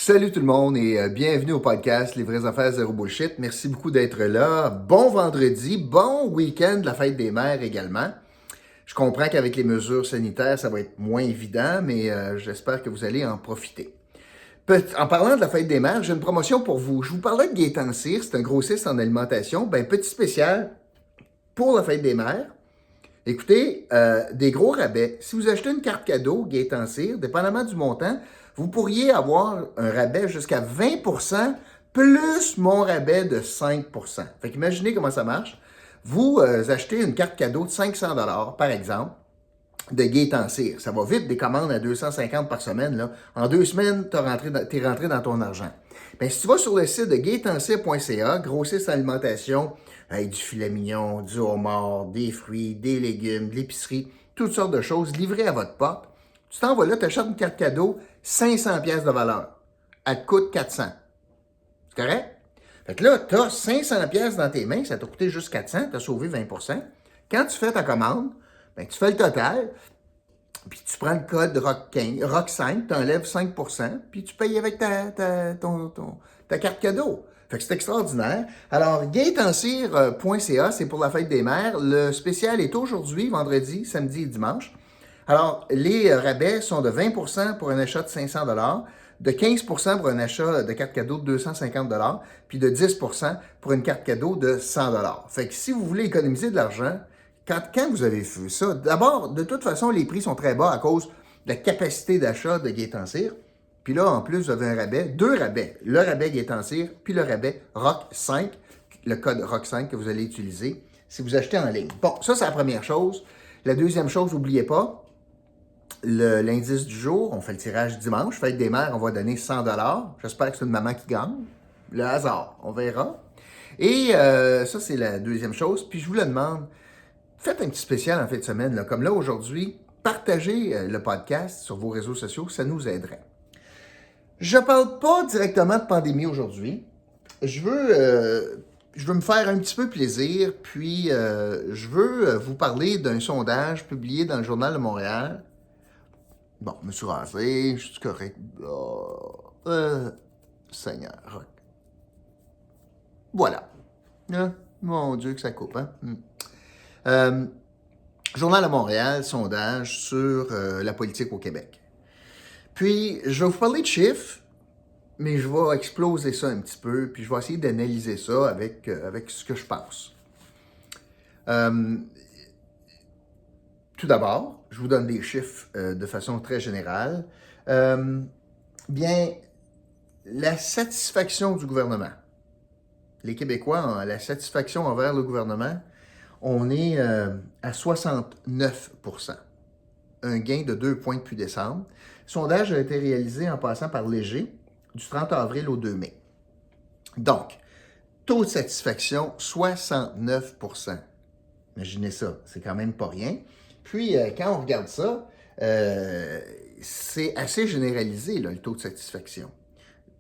Salut tout le monde et bienvenue au podcast Les vraies affaires zéro bullshit. Merci beaucoup d'être là. Bon vendredi, bon week-end de la fête des mères également. Je comprends qu'avec les mesures sanitaires, ça va être moins évident, mais j'espère que vous allez en profiter. En parlant de la fête des mères, j'ai une promotion pour vous. Je vous parlais de Gaétan Cyr, c'est un grossiste en alimentation. Petit spécial pour la fête des mères. Écoutez, des gros rabais. Si vous achetez une carte cadeau Gaétan Cyr, dépendamment du montant, vous pourriez avoir un rabais jusqu'à 20% plus mon rabais de 5%. Fait qu'imaginez comment ça marche. Vous achetez une carte cadeau de 500 par exemple, de Gaétan Cyr. Ça va vite, des commandes à 250 par semaine. Là. En 2 semaines, t'es rentré dans ton argent. Si tu vas sur le site de gaétancir.ca, grossiste alimentation, avec du filet mignon, du homard, des fruits, des légumes, de l'épicerie, toutes sortes de choses livrées à votre porte, tu t'en vas là, tu achètes une carte cadeau, 500 pièces de valeur. Elle te coûte 400. C'est correct? Fait que là, tu as 500 pièces dans tes mains, ça t'a coûté juste 400, tu as sauvé 20%. Quand tu fais ta commande, tu fais le total, puis tu prends le code ROC5, tu enlèves 5%, puis tu payes avec ta carte cadeau. Fait que c'est extraordinaire. Alors, gaétancir.ca, c'est pour la fête des mères. Le spécial est aujourd'hui, vendredi, samedi et dimanche. Alors, les rabais sont de 20% pour un achat de 500 de 15% pour un achat de carte cadeau de 250 puis de 10% pour une carte cadeau de 100 Fait que si vous voulez économiser de l'argent, quand vous avez fait ça, d'abord, de toute façon, les prix sont très bas à cause de la capacité d'achat de Gaétan Cyr. Puis là, en plus, vous avez un rabais, 2 rabais. Le rabais Gaétan Cyr, puis le rabais ROC5, le code ROC5 que vous allez utiliser si vous achetez en ligne. Bon, ça, c'est la première chose. La deuxième chose, n'oubliez pas, l'indice du jour, on fait le tirage dimanche. Fête des mères, on va donner 100 J'espère que c'est une maman qui gagne. Le hasard, on verra. Et ça, c'est la deuxième chose. Puis je vous le demande, faites un petit spécial en fin de semaine. Là. Comme là, aujourd'hui, partagez le podcast sur vos réseaux sociaux, ça nous aiderait. Je ne parle pas directement de pandémie aujourd'hui. Je veux me faire un petit peu plaisir, puis je veux vous parler d'un sondage publié dans le Journal de Montréal. Bon, je me suis rasé, je suis correct. Seigneur, Rock. Voilà. Mon Dieu que ça coupe, hein? Journal de Montréal, sondage sur la politique au Québec. Puis, je vais vous parler de chiffres, mais je vais exploser ça un petit peu, puis je vais essayer d'analyser ça avec ce que je pense. Tout d'abord, je vous donne des chiffres de façon très générale. La satisfaction du gouvernement. Les Québécois ont la satisfaction envers le gouvernement. On est à 69%. Un gain de 2 points depuis décembre. Le sondage a été réalisé en passant par Léger du 30 avril au 2 mai. Donc, taux de satisfaction, 69%. Imaginez ça, c'est quand même pas rien. Puis, quand on regarde ça, c'est assez généralisé, là, le taux de satisfaction.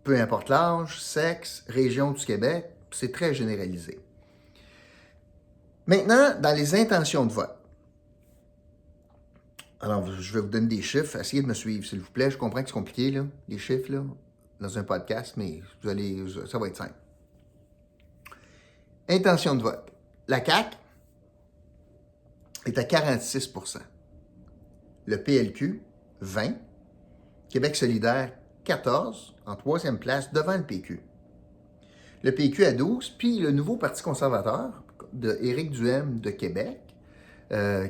Peu importe l'âge, sexe, région du Québec, c'est très généralisé. Maintenant, dans les intentions de vote. Alors, je vais vous donner des chiffres. Essayez de me suivre, s'il vous plaît. Je comprends que c'est compliqué, là, les chiffres, là, dans un podcast, mais ça va être simple. Intention de vote. La CAQ est à 46%. Le PLQ, 20%. Québec solidaire, 14%, en troisième place, devant le PQ. Le PQ à 12%, puis le nouveau Parti conservateur de Éric Duhaime de Québec,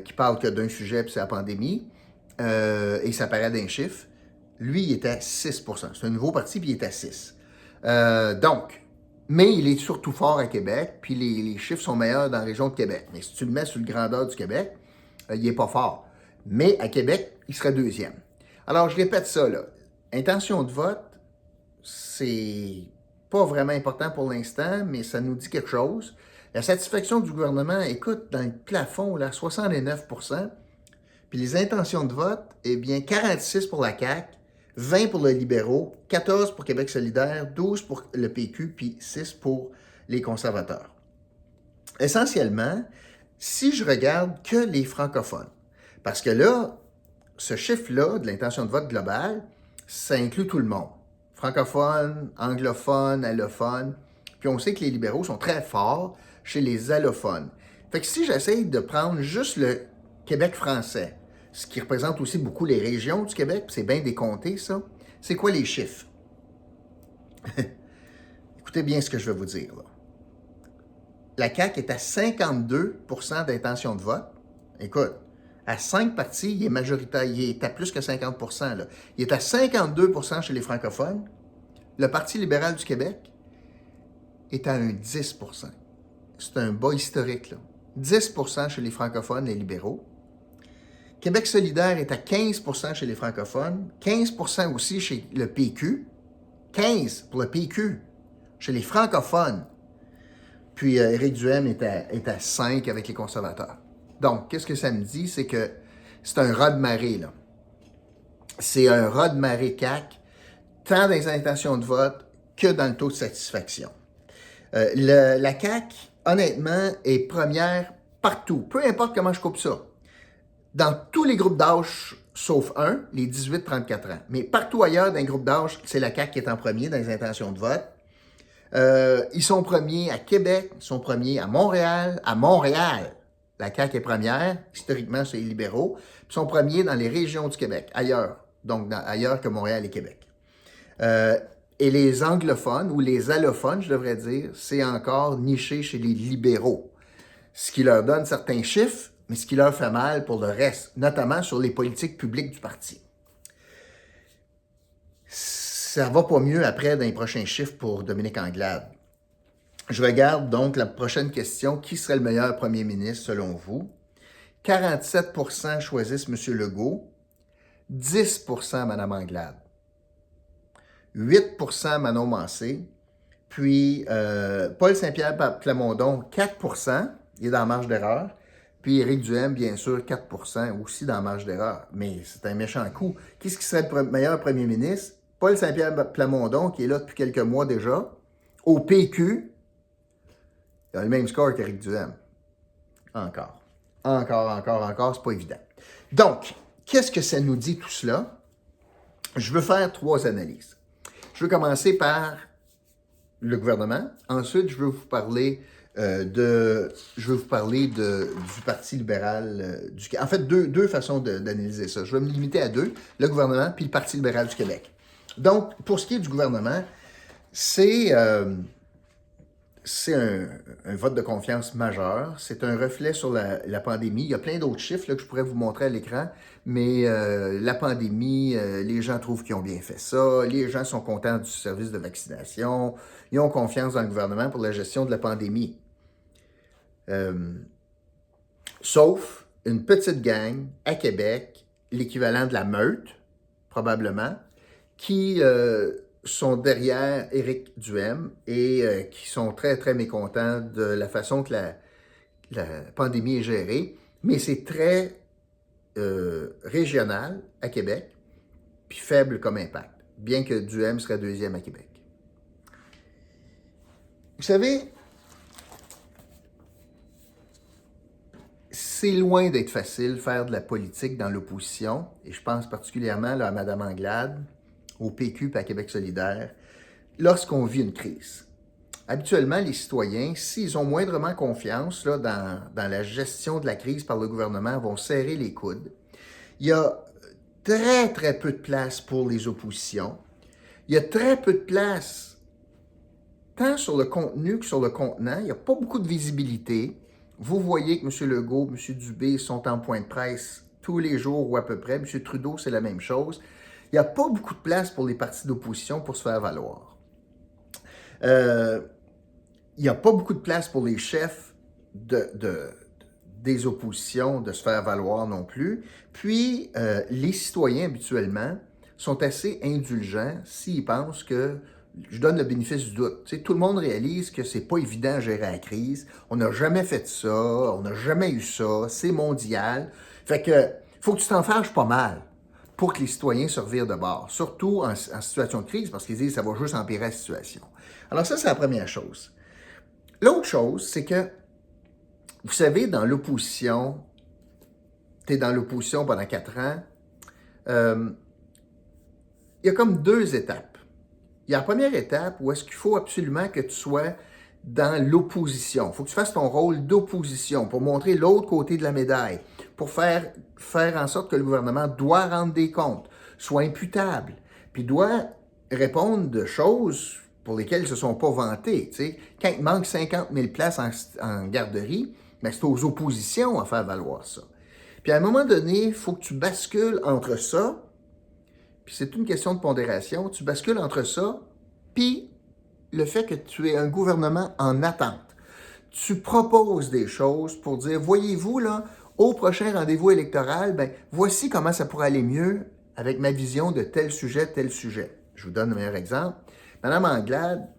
qui parle que d'un sujet, puis c'est la pandémie, et ça paraît d'un chiffre, lui, il est à 6%. C'est un nouveau parti, puis il est à 6%. Mais il est surtout fort à Québec, puis les chiffres sont meilleurs dans la région de Québec. Mais si tu le mets sur le grandeur du Québec, il n'est pas fort. Mais à Québec, il serait deuxième. Alors, je répète ça, là. Intention de vote, c'est pas vraiment important pour l'instant, mais ça nous dit quelque chose. La satisfaction du gouvernement, écoute, dans le plafond, là, 69%. Puis les intentions de vote, 46 pour la CAQ, 20 pour les libéraux, 14 pour Québec solidaire, 12 pour le PQ, puis 6 pour les conservateurs. Essentiellement, si je regarde que les francophones, parce que là, ce chiffre-là de l'intention de vote globale, ça inclut tout le monde. francophones, anglophones, allophones. Puis on sait que les libéraux sont très forts chez les allophones. Fait que si j'essaye de prendre juste le Québec français, ce qui représente aussi beaucoup les régions du Québec, c'est bien décompté ça, c'est quoi les chiffres? Écoutez bien ce que je vais vous dire, là. La CAQ est à 52% d'intention de vote. Écoute, à 5 partis, il est majoritaire, il est à plus que 50%. Là. Il est à 52% chez les francophones. Le Parti libéral du Québec est à un 10%. C'est un bas historique, là. 10% chez les francophones, les libéraux. Québec solidaire est à 15% chez les francophones, 15% aussi chez le PQ, 15% pour le PQ chez les francophones. Puis Éric Duhaime est à 5 avec les conservateurs. Donc, qu'est-ce que ça me dit? C'est que c'est un raz-de-marée, là. C'est un raz-de-marée CAQ, tant dans les intentions de vote que dans le taux de satisfaction. La CAQ, honnêtement, est première partout. Peu importe comment je coupe ça. Dans tous les groupes d'âge, sauf un, les 18-34 ans. Mais partout ailleurs, dans les groupes d'âge, c'est la CAQ qui est en premier dans les intentions de vote. Ils sont premiers à Québec, ils sont premiers à Montréal. À Montréal, la CAQ est première, historiquement, c'est les libéraux. Ils sont premiers dans les régions du Québec, ailleurs. Donc, ailleurs que Montréal et Québec. Et les anglophones, ou les allophones, je devrais dire, c'est encore niché chez les libéraux. Ce qui leur donne certains chiffres, mais ce qui leur fait mal pour le reste, notamment sur les politiques publiques du parti. Ça va pas mieux après dans les prochains chiffres pour Dominique Anglade. Je regarde donc la prochaine question. Qui serait le meilleur premier ministre selon vous? 47% choisissent M. Legault, 10% Mme Anglade, 8% Manon Mancé, puis Paul Saint-Pierre Plamondon, 4%, il est dans la marge d'erreur, puis Éric Duhaime, bien sûr, 4%, aussi dans la marge d'erreur. Mais c'est un méchant coup. Qu'est-ce qui serait le meilleur premier ministre? Paul Saint-Pierre Plamondon, qui est là depuis quelques mois déjà, au PQ, il a le même score qu'Éric Duhaime. Encore, c'est pas évident. Donc, qu'est-ce que ça nous dit tout cela? Je veux faire 3 analyses. Je veux commencer par le gouvernement. Ensuite, je veux vous parler du Parti libéral du Québec. En fait, deux façons d'analyser ça. Je vais me limiter à 2, le gouvernement puis le Parti libéral du Québec. Donc, pour ce qui est du gouvernement, c'est un vote de confiance majeur. C'est un reflet sur la pandémie. Il y a plein d'autres chiffres là, que je pourrais vous montrer à l'écran, mais la pandémie, les gens trouvent qu'ils ont bien fait ça. Les gens sont contents du service de vaccination. Ils ont confiance dans le gouvernement pour la gestion de la pandémie. Sauf une petite gang à Québec, l'équivalent de la Meute, probablement, qui sont derrière Éric Duhaime et qui sont très, très mécontents de la façon que la pandémie est gérée. Mais c'est très régional à Québec, puis faible comme impact, bien que Duhaime serait deuxième à Québec. Vous savez, c'est loin d'être facile faire de la politique dans l'opposition, et je pense particulièrement là, à Mme Anglade, au PQ et à Québec solidaire, lorsqu'on vit une crise. Habituellement, les citoyens, s'ils ont moindrement confiance là, dans la gestion de la crise par le gouvernement, vont serrer les coudes. Il y a très, très peu de place pour les oppositions. Il y a très peu de place, tant sur le contenu que sur le contenant. Il n'y a pas beaucoup de visibilité. Vous voyez que M. Legault, M. Dubé sont en point de presse tous les jours ou à peu près. M. Trudeau, c'est la même chose. Il n'y a pas beaucoup de place pour les partis d'opposition pour se faire valoir. Il n'y a pas beaucoup de place pour les chefs des oppositions de se faire valoir non plus. Puis, les citoyens, habituellement, sont assez indulgents s'ils pensent que je donne le bénéfice du doute. Tu sais, tout le monde réalise que c'est pas évident à gérer la crise. On n'a jamais fait ça, on n'a jamais eu ça, c'est mondial. Fait que, faut que tu t'en fâches pas mal pour que les citoyens se revirent de bord, surtout en situation de crise, parce qu'ils disent que ça va juste empirer la situation. Alors ça, c'est la première chose. L'autre chose, c'est que, vous savez, dans l'opposition, tu es dans l'opposition pendant 4 ans, il y a comme 2 étapes. il y a la première étape où est-ce qu'il faut absolument que tu sois dans l'opposition. Il faut que tu fasses ton rôle d'opposition pour montrer l'autre côté de la médaille, pour faire en sorte que le gouvernement doit rendre des comptes, soit imputable, puis doit répondre de choses pour lesquelles ils ne se sont pas vantés. T'sais. Quand il manque 50 000 places en garderie, ben c'est aux oppositions à faire valoir ça. Puis à un moment donné, il faut que tu bascules entre ça, puis c'est une question de pondération, tu bascules entre ça, puis le fait que tu es un gouvernement en attente. Tu proposes des choses pour dire, voyez-vous, là, au prochain rendez-vous électoral, ben, voici comment ça pourrait aller mieux avec ma vision de tel sujet, tel sujet. Je vous donne le meilleur exemple. Mme Anglade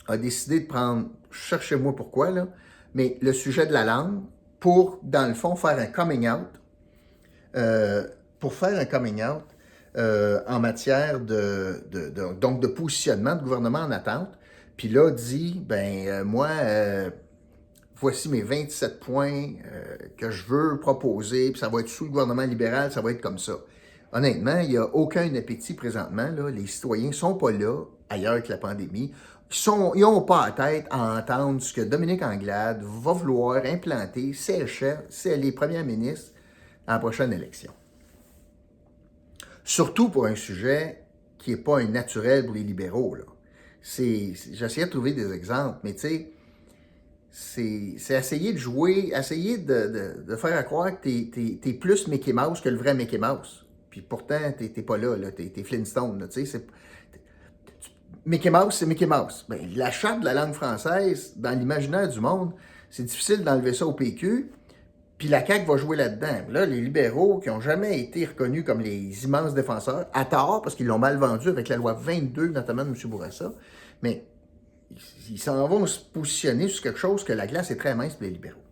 a décidé de prendre, cherchez-moi pourquoi, là, mais le sujet de la langue pour, dans le fond, faire un coming out, en matière donc de positionnement de gouvernement en attente. Puis là, dit, voici mes 27 points que je veux proposer, puis ça va être sous le gouvernement libéral, ça va être comme ça. Honnêtement, il n'y a aucun appétit présentement. Là. Les citoyens ne sont pas là, ailleurs que la pandémie. Ils n'ont pas à tête à entendre ce que Dominique Anglade va vouloir implanter, si elle est première ministre à la prochaine élection. Surtout pour un sujet qui n'est pas un naturel pour les libéraux. J'essayais de trouver des exemples, mais tu sais, c'est essayer de jouer, essayer de faire croire que t'es plus Mickey Mouse que le vrai Mickey Mouse. Puis pourtant, t'es pas là, t'es Flintstone. Là, Mickey Mouse, c'est Mickey Mouse. Ben, la charte de la langue française, dans l'imaginaire du monde, c'est difficile d'enlever ça au PQ. Puis la CAQ va jouer là-dedans. Là, les libéraux qui n'ont jamais été reconnus comme les immenses défenseurs, à tort, parce qu'ils l'ont mal vendu avec la loi 22, notamment de M. Bourassa, mais ils s'en vont se positionner sur quelque chose que la glace est très mince pour les libéraux.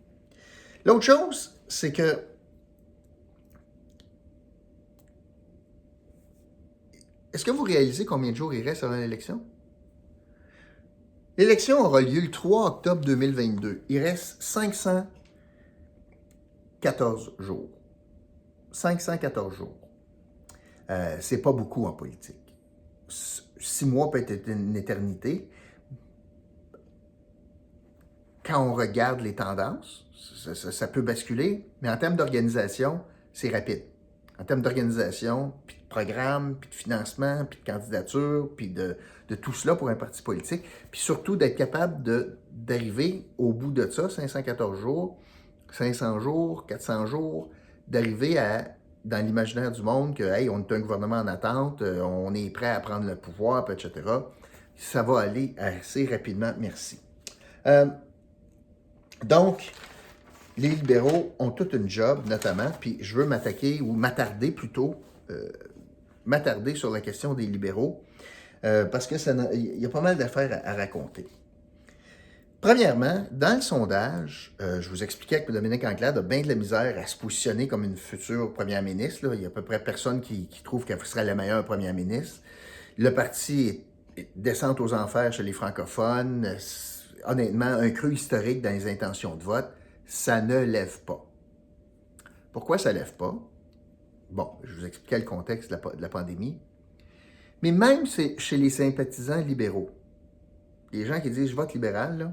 L'autre chose, c'est que est-ce que vous réalisez combien de jours il reste avant l'élection? L'élection aura lieu le 3 octobre 2022. Il reste 514 jours. 514 jours. C'est pas beaucoup en politique. 6 mois peut être une éternité. Quand on regarde les tendances, ça peut basculer, mais en termes d'organisation, c'est rapide. En termes d'organisation, puis de programme, puis de financement, puis de candidature, puis de tout cela pour un parti politique, puis surtout d'être capable d'arriver au bout de ça, 514 jours, 500 jours, 400 jours, d'arriver dans l'imaginaire du monde que, hey, on est un gouvernement en attente, on est prêt à prendre le pouvoir, etc. Ça va aller assez rapidement, merci. Donc, les libéraux ont toute une job, notamment, puis je veux m'attarder sur la question des libéraux, parce que il y a pas mal d'affaires à raconter. Premièrement, dans le sondage, je vous expliquais que Dominique Anglade a bien de la misère à se positionner comme une future première ministre. Là. Il y a à peu près personne qui trouve qu'elle serait la meilleure première ministre. Le parti est descente aux enfers chez les francophones. Honnêtement, un creux historique dans les intentions de vote, ça ne lève pas. Pourquoi ça ne lève pas? Bon, je vous expliquais le contexte de la pandémie. Mais même chez les sympathisants libéraux, les gens qui disent « je vote libéral », là,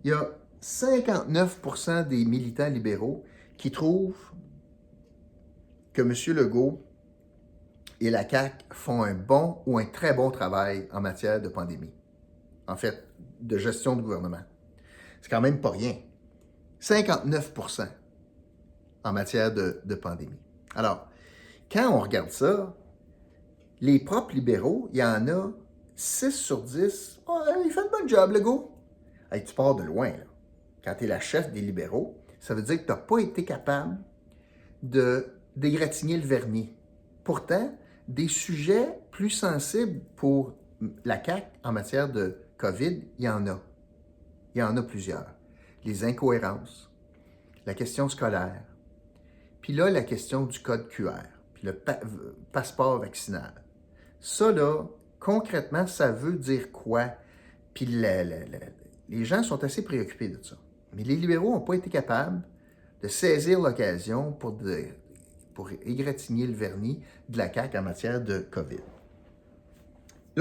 il y a 59% des militants libéraux qui trouvent que M. Legault et la CAQ font un bon ou un très bon travail en matière de pandémie. En fait, de gestion de gouvernement. C'est quand même pas rien. 59% en matière de pandémie. Alors, quand on regarde ça, les propres libéraux, il y en a 6 sur 10. Oh, il fait le bon job, Legault. Hey, tu pars de loin, là. Quand tu es la chef des libéraux, ça veut dire que tu n'as pas été capable d'égratigner le vernis. Pourtant, des sujets plus sensibles pour la CAQ en matière de COVID, il y en a. Il y en a plusieurs. Les incohérences, la question scolaire, puis là, la question du code QR, puis le passeport vaccinal. Ça, là, concrètement, ça veut dire quoi? Puis les gens sont assez préoccupés de ça. Mais les libéraux n'ont pas été capables de saisir l'occasion pour égratigner le vernis de la CAQ en matière de COVID.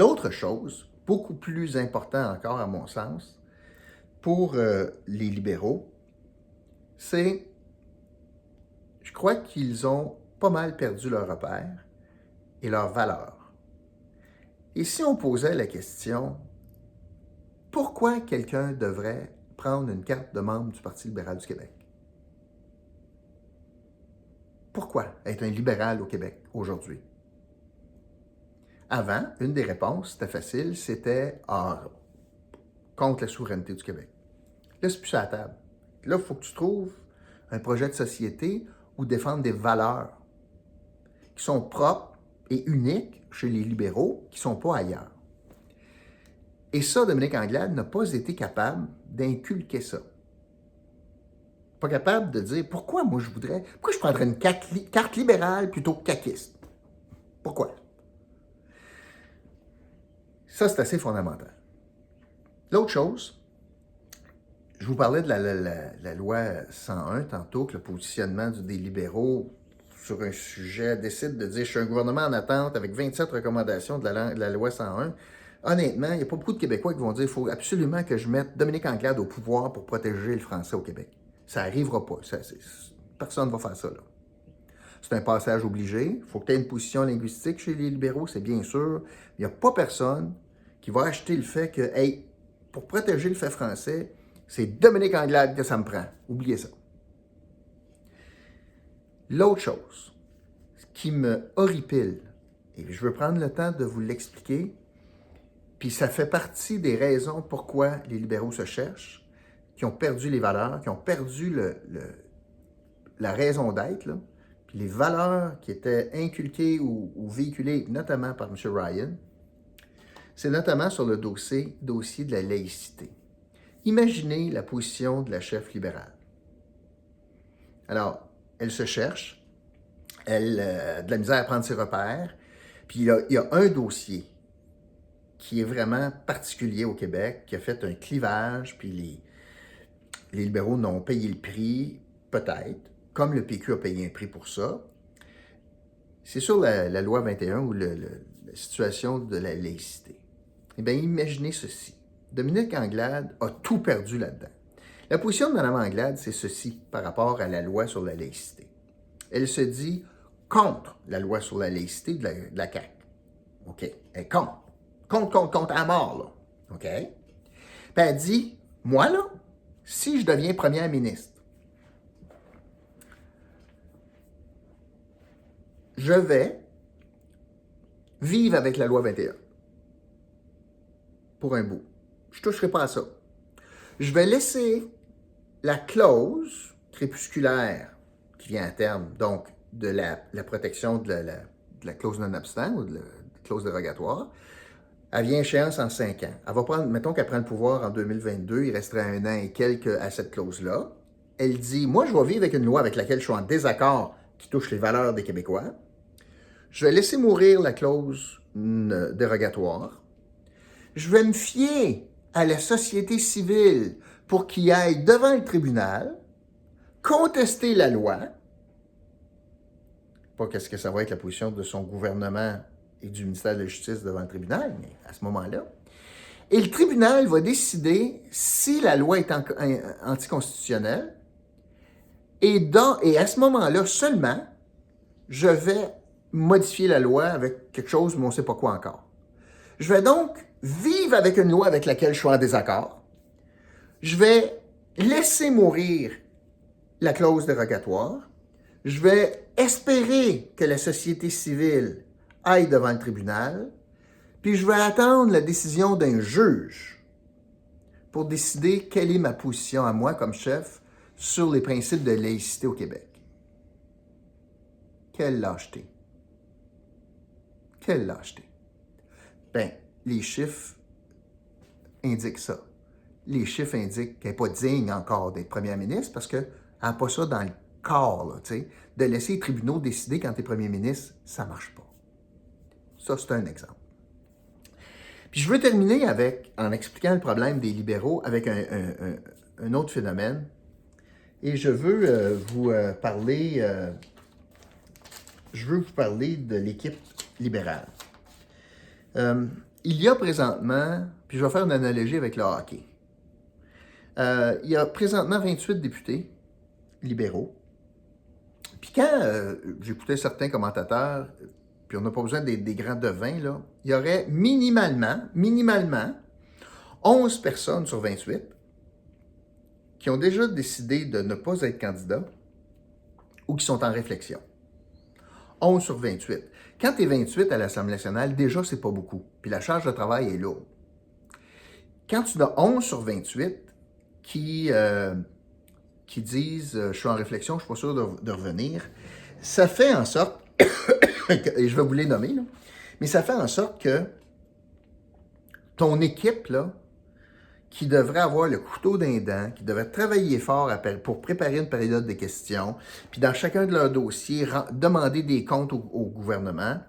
L'autre chose, beaucoup plus important encore à mon sens, pour les libéraux, c'est, je crois qu'ils ont pas mal perdu leur repère et leurs valeurs. Et si on posait la question, pourquoi quelqu'un devrait prendre une carte de membre du Parti libéral du Québec? Pourquoi être un libéral au Québec aujourd'hui? Avant, une des réponses, c'était facile, c'était contre la souveraineté du Québec. Là, c'est plus sur la table. Là, il faut que tu trouves un projet de société ou défendre des valeurs qui sont propres et uniques chez les libéraux, qui ne sont pas ailleurs. Et ça, Dominique Anglade n'a pas été capable d'inculquer ça. Pas capable de dire pourquoi moi pourquoi je prendrais une carte libérale plutôt que caquiste? Pourquoi? Ça, c'est assez fondamental. L'autre chose, je vous parlais de la loi 101 tantôt, que le positionnement des libéraux sur un sujet décide de dire « je suis un gouvernement en attente avec 27 recommandations de la loi 101 ». Honnêtement, il n'y a pas beaucoup de Québécois qui vont dire « il faut absolument que je mette Dominique Anglade au pouvoir pour protéger le français au Québec ». Ça n'arrivera pas. Personne ne va faire ça, là. C'est un passage obligé. Il faut que tu aies une position linguistique chez les libéraux, c'est bien sûr. Il n'y a pas personne qui va acheter le fait que, hey, pour protéger le fait français, c'est Dominique Anglade que ça me prend. Oubliez ça. L'autre chose qui me horripile, et je veux prendre le temps de vous l'expliquer, puis ça fait partie des raisons pourquoi les libéraux se cherchent, qui ont perdu les valeurs, qui ont perdu la raison d'être, là, puis les valeurs qui étaient inculquées ou véhiculées notamment par M. Ryan, c'est notamment sur le dossier de la laïcité. Imaginez la position de la chef libérale. Alors, elle se cherche, elle a de la misère à prendre ses repères, puis il y a un dossier qui est vraiment particulier au Québec, qui a fait un clivage, puis les libéraux n'ont payé le prix, peut-être, comme le PQ a payé un prix pour ça. C'est sur la loi 21 ou la situation de la laïcité. Eh bien, imaginez ceci. Dominique Anglade a tout perdu là-dedans. La position de Mme Anglade, c'est ceci par rapport à la loi sur la laïcité. Elle se dit contre la loi sur la laïcité de la CAQ. OK? Elle est contre. Contre à mort, là. OK? Puis elle dit, moi, là, si je deviens première ministre, je vais vivre avec la loi 21 pour un bout. Je ne toucherai pas à ça. Je vais laisser la clause crépusculaire qui vient à terme, donc de la protection de la clause non-obstant ou de la clause dérogatoire, elle vient échéance en 5 ans. Elle va prendre, mettons qu'elle prend le pouvoir en 2022, il resterait 1 an et quelques à cette clause-là. Elle dit, moi, je vais vivre avec une loi avec laquelle je suis en désaccord qui touche les valeurs des Québécois. Je vais laisser mourir la clause dérogatoire. Je vais me fier à la société civile pour qu'il aille devant le tribunal, contester la loi, pas qu'est-ce que ça va être la position de son gouvernement et du ministère de la Justice devant le tribunal, mais à ce moment-là. Et le tribunal va décider si la loi est anticonstitutionnelle, et à ce moment-là seulement, je vais modifier la loi avec quelque chose, mais on ne sait pas quoi encore. Je vais donc vivre avec une loi avec laquelle je suis en désaccord. Je vais laisser mourir la clause dérogatoire. Je vais espérer que la société civile aille devant le tribunal. Puis je vais attendre la décision d'un juge pour décider quelle est ma position à moi comme chef sur les principes de laïcité au Québec. Quelle lâcheté. Quelle lâcheté. Bien, les chiffres indiquent ça. Les chiffres indiquent qu'elle n'est pas digne encore d'être première ministre parce qu'elle n'a pas ça dans le corps, là, tu sais. De laisser les tribunaux décider quand tu es premier ministre, ça ne marche pas. Ça, c'est un exemple. Puis je veux terminer en expliquant le problème des libéraux avec un autre phénomène. Et je veux vous parler de l'équipe libérale. il y a présentement, puis je vais faire une analogie avec le hockey. Il y a présentement 28 députés libéraux. Puis quand j'écoutais certains commentateurs, puis on n'a pas besoin des grands devins, là, il y aurait minimalement 11 personnes sur 28 qui ont déjà décidé de ne pas être candidats ou qui sont en réflexion. 11 sur 28. Quand tu es 28 à l'Assemblée nationale, déjà, c'est pas beaucoup. Puis la charge de travail est lourde. Quand tu as 11 sur 28 qui disent « je suis en réflexion, je ne suis pas sûr de revenir », ça fait en sorte, et je vais vous les nommer, là, mais ça fait en sorte que ton équipe, là, qui devrait avoir le couteau dans les dents, qui devrait travailler fort pour préparer une période de questions, puis dans chacun de leurs dossiers, demander des comptes au gouvernement,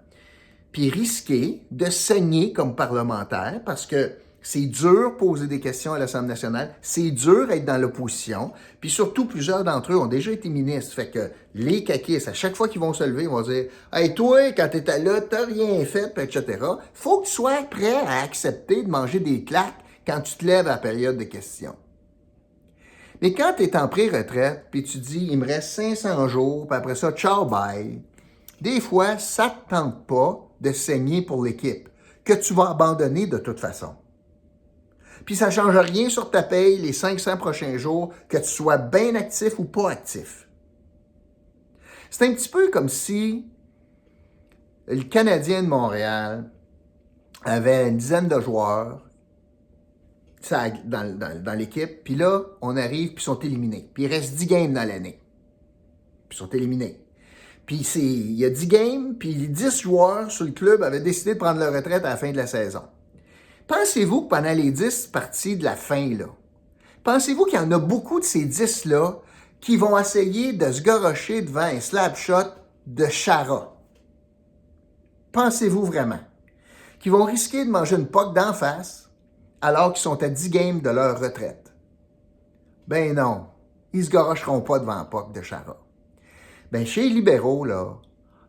puis risquer de saigner comme parlementaire, parce que c'est dur poser des questions à l'Assemblée nationale, c'est dur être dans l'opposition, puis surtout, plusieurs d'entre eux ont déjà été ministres, fait que les caquistes, à chaque fois qu'ils vont se lever, ils vont dire « Hey, toi, quand t'étais là, t'as rien fait, etc. » Faut que tu sois prêt à accepter de manger des claques quand tu te lèves à la période de questions. Mais quand tu es en pré-retraite, puis tu dis, il me reste 500 jours, puis après ça, ciao, bye, des fois, ça ne te tente pas de saigner pour l'équipe, que tu vas abandonner de toute façon. Puis ça ne change rien sur ta paye les 500 prochains jours, que tu sois bien actif ou pas actif. C'est un petit peu comme si le Canadien de Montréal avait une dizaine de joueurs dans l'équipe, puis là, on arrive, puis ils sont éliminés. Puis il reste 10 games dans l'année. Puis ils sont éliminés. Puis il y a 10 games, puis les 10 joueurs sur le club avaient décidé de prendre leur retraite à la fin de la saison. Pensez-vous que pendant les 10 parties de la fin, là, pensez-vous qu'il y en a beaucoup de ces 10-là qui vont essayer de se garrocher devant un slap shot de Chara? Pensez-vous vraiment? Qu'ils vont risquer de manger une poque d'en face alors qu'ils sont à 10 games de leur retraite? Ben non, ils ne se garocheront pas devant POC de Chara. Ben chez les libéraux, là,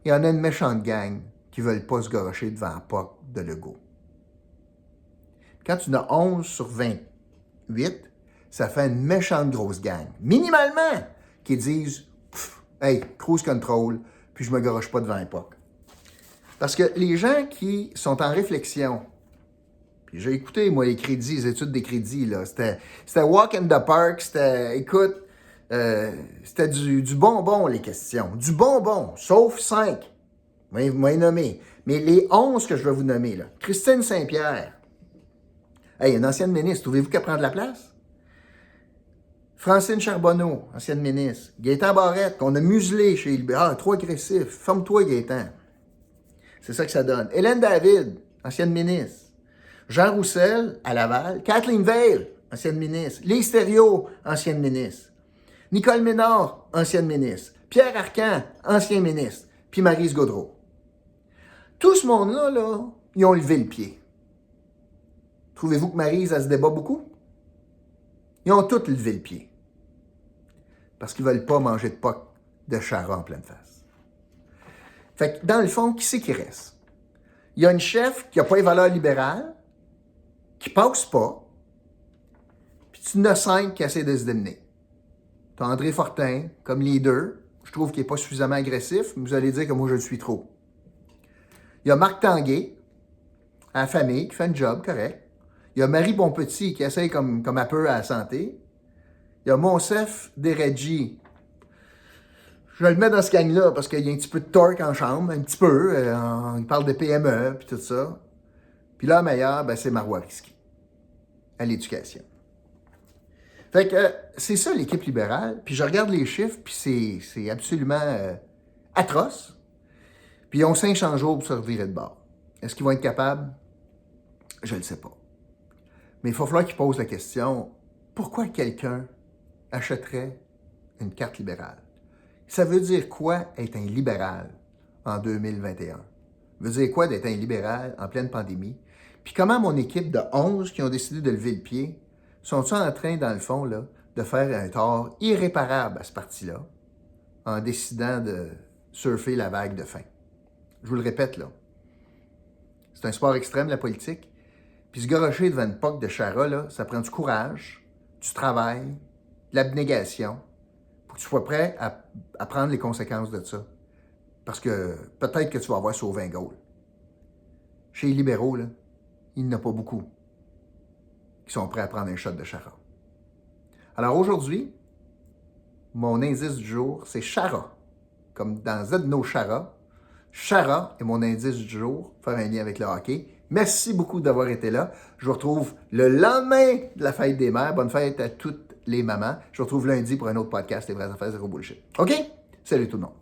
il y en a une méchante gang qui ne veulent pas se garocher devant POC de Legault. Quand tu as 11 sur 28, ça fait une méchante grosse gang, minimalement, qui disent « Hey, cruise control, puis je ne me garoche pas devant POC. » Parce que les gens qui sont en réflexion, puis j'ai écouté, moi, les crédits, les études des crédits, là. C'était walk in the park, écoute, c'était du bonbon, les questions. Du bonbon, sauf 5. Vous m'avez nommé. Mais les 11 que je vais vous nommer, là. Christine Saint-Pierre. Hey, une ancienne ministre, trouvez-vous qu'elle prend de la place? Francine Charbonneau, ancienne ministre. Gaétan Barrette, qu'on a muselé chez lui. Ah, trop agressif. Ferme-toi, Gaétan. C'est ça que ça donne. Hélène David, ancienne ministre. Jean Roussel, à Laval. Kathleen Veil, ancienne ministre. Lise Thériault, ancienne ministre. Nicole Ménard, ancienne ministre. Pierre Arcan, ancien ministre. Puis Maryse Gaudreault. Tout ce monde-là, là, ils ont levé le pied. Trouvez-vous que Maryse, elle se débat beaucoup? Ils ont tous levé le pied. Parce qu'ils ne veulent pas manger de poc de Chara en pleine face. Fait que, dans le fond, qui c'est qui reste? Il y a une chef qui n'a pas les valeurs libérales, qui passe pas, puis tu en as 5 qui essaient de se démener. Tu as André Fortin comme leader. Je trouve qu'il n'est pas suffisamment agressif, mais vous allez dire que moi, je le suis trop. Il y a Marc Tanguay, à la famille, qui fait un job correct. Il y a Marie Bonpetit, qui essaie comme elle peut à la santé. Il y a Monsef Deredji. Je le mets dans ce gang-là parce qu'il y a un petit peu de torque en chambre, un petit peu. Il parle de PME, puis tout ça. Puis là, meilleur, ben, c'est Marois Risky, à l'éducation. Fait que c'est ça l'équipe libérale. Puis je regarde les chiffres, puis c'est absolument atroce. Puis ils ont 500 jours pour se revirer de bord. Est-ce qu'ils vont être capables? Je ne le sais pas. Mais il va falloir qu'ils posent la question, pourquoi quelqu'un achèterait une carte libérale? Ça veut dire quoi être un libéral en 2021? Ça veut dire quoi d'être un libéral en pleine pandémie? Puis comment mon équipe de 11 qui ont décidé de lever le pied sont-ils en train, dans le fond, là, de faire un tort irréparable à ce parti-là en décidant de surfer la vague de fin? Je vous le répète, là. C'est un sport extrême, la politique. Puis se garocher devant une POC de Chara, là, ça prend du courage, du travail, de l'abnégation, pour que tu sois prêt à prendre les conséquences de ça. Parce que peut-être que tu vas avoir sauvé un goal. Chez les libéraux, là, il n'y en a pas beaucoup qui sont prêts à prendre un shot de Chara. Alors aujourd'hui, mon indice du jour, c'est Chara. Comme dans Zedno Chara. Chara est mon indice du jour, faire un lien avec le hockey. Merci beaucoup d'avoir été là. Je vous retrouve le lendemain de la fête des mères. Bonne fête à toutes les mamans. Je vous retrouve lundi pour un autre podcast, Les vraies affaires zéro bullshit. OK? Salut tout le monde.